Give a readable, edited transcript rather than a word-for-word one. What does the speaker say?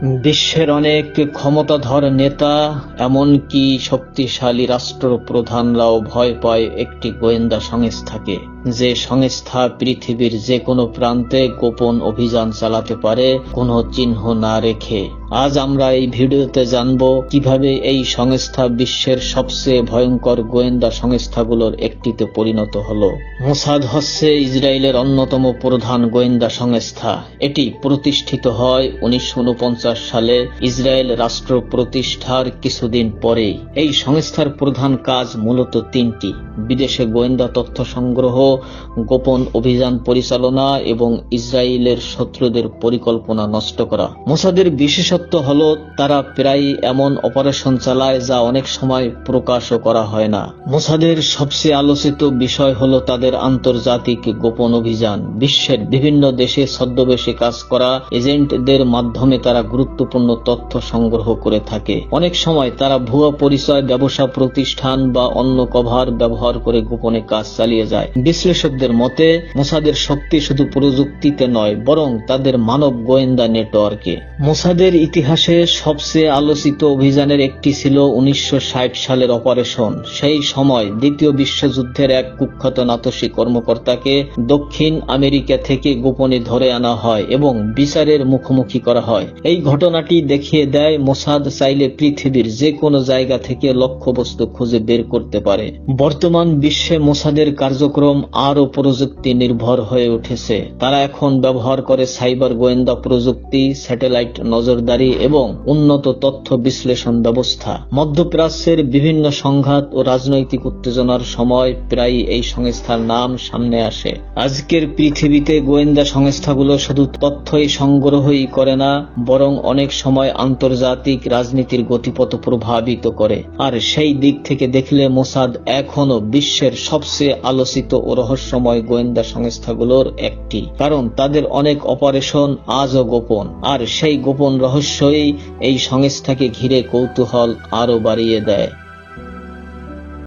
বিশ্বের অনেক ক্ষমতাধর নেতা, এমনকি শক্তিশালী রাষ্ট্রপ্রধানরাও ভয় পায় একটি গোয়েন্দা সংস্থাকে, যে সংস্থা পৃথিবীর যে কোনো প্রান্তে গোপন অভিযান চালাতে পারে কোনো চিহ্ন না রেখে। আজ আমরা এই ভিডিওতে জানব কিভাবে এই সংস্থা বিশ্বের সবচেয়ে ভয়ঙ্কর গোয়েন্দা সংস্থাগুলোর একটিতে পরিণত হলো। মোসাদ হচ্ছে ইসরায়েলের অন্যতম প্রধান গোয়েন্দা সংস্থা। এটি প্রতিষ্ঠিত হয় 1949 সালে ইসরায়েল রাষ্ট্র প্রতিষ্ঠার কিছুদিন পরেই। এই সংস্থার প্রধান কাজ মূলত তিনটি: বিদেশে গোয়েন্দা তথ্য সংগ্রহ, গোপন অভিযান পরিচালনা এবং ইসরায়েলের শত্রুদের পরিকল্পনা নষ্ট করা। মোসাদের বিশেষত্ব হলো তারা প্রায় এমন অপারেশন চালায় যা অনেক সময় প্রকাশও করা হয় না। মোসাদের সবচেয়ে আলোচিত বিষয় হলো তাদের আন্তর্জাতিক গোপন অভিযান। বিশ্বের বিভিন্ন দেশে ছদ্মবেশে কাজ করা এজেন্টদের মাধ্যমে তারা গুরুত্বপূর্ণ তথ্য সংগ্রহ করে থাকে। অনেক সময় তারা ভুয়া পরিচয়, ব্যবসা প্রতিষ্ঠান বা অন্য কভার ব্যবহার করে গোপনে কাজ চালিয়ে যায়। বিশ্লেষকদের মতে মোসাদের শক্তি শুধু প্রযুক্তিতে নয়, বরং তাদের মানব গোয়েন্দা নেটওয়ার্কে। মোসাদের ইতিহাসে সবচেয়ে আলোচিত অভিযানের একটি ছিল 1960 সালের অপারেশন। সেই সময় দ্বিতীয় বিশ্বযুদ্ধের এক কুখ্যাত নাতসী কর্মকর্তাকে দক্ষিণ আমেরিকা থেকে গোপনে ধরে আনা হয় এবং বিচারের মুখোমুখি করা হয়। এই ঘটনাটি দেখিয়ে দেয় মোসাদ চাইলে পৃথিবীর যে কোনো জায়গা থেকে লক্ষ্যবস্তু খুঁজে বের করতে পারে। বর্তমান বিশ্বে মোসাদের কার্যক্রম আরও প্রযুক্তি নির্ভর হয়ে উঠেছে। তারা এখন ব্যবহার করে সাইবার গোয়েন্দা প্রযুক্তি, স্যাটেলাইট নজরদারি এবং উন্নত তথ্য বিশ্লেষণ ব্যবস্থা। মধ্যপ্রাচ্যের বিভিন্ন সংঘাত ও রাজনৈতিক উত্তেজনার সময় প্রায় এই সংস্থার নাম সামনে আসে। আজকের পৃথিবীতে গোয়েন্দা সংস্থাগুলো শুধু তথ্যই সংগ্রহই করে না, বরং অনেক সময় আন্তর্জাতিক রাজনীতির গতিপথ প্রভাবিত করে। আর সেই দিক থেকে দেখলে মোসাদ এখনো বিশ্বের সবচেয়ে আলোচিত ও রহস্যময় গোয়েন্দা সংস্থাগুলোর একটি, কারণ তাদের অনেক অপারেশন আজও গোপন। আর সেই গোপন রহস্যই এই সংস্থাকে ঘিরে কৌতূহল আরো বাড়িয়ে দেয়।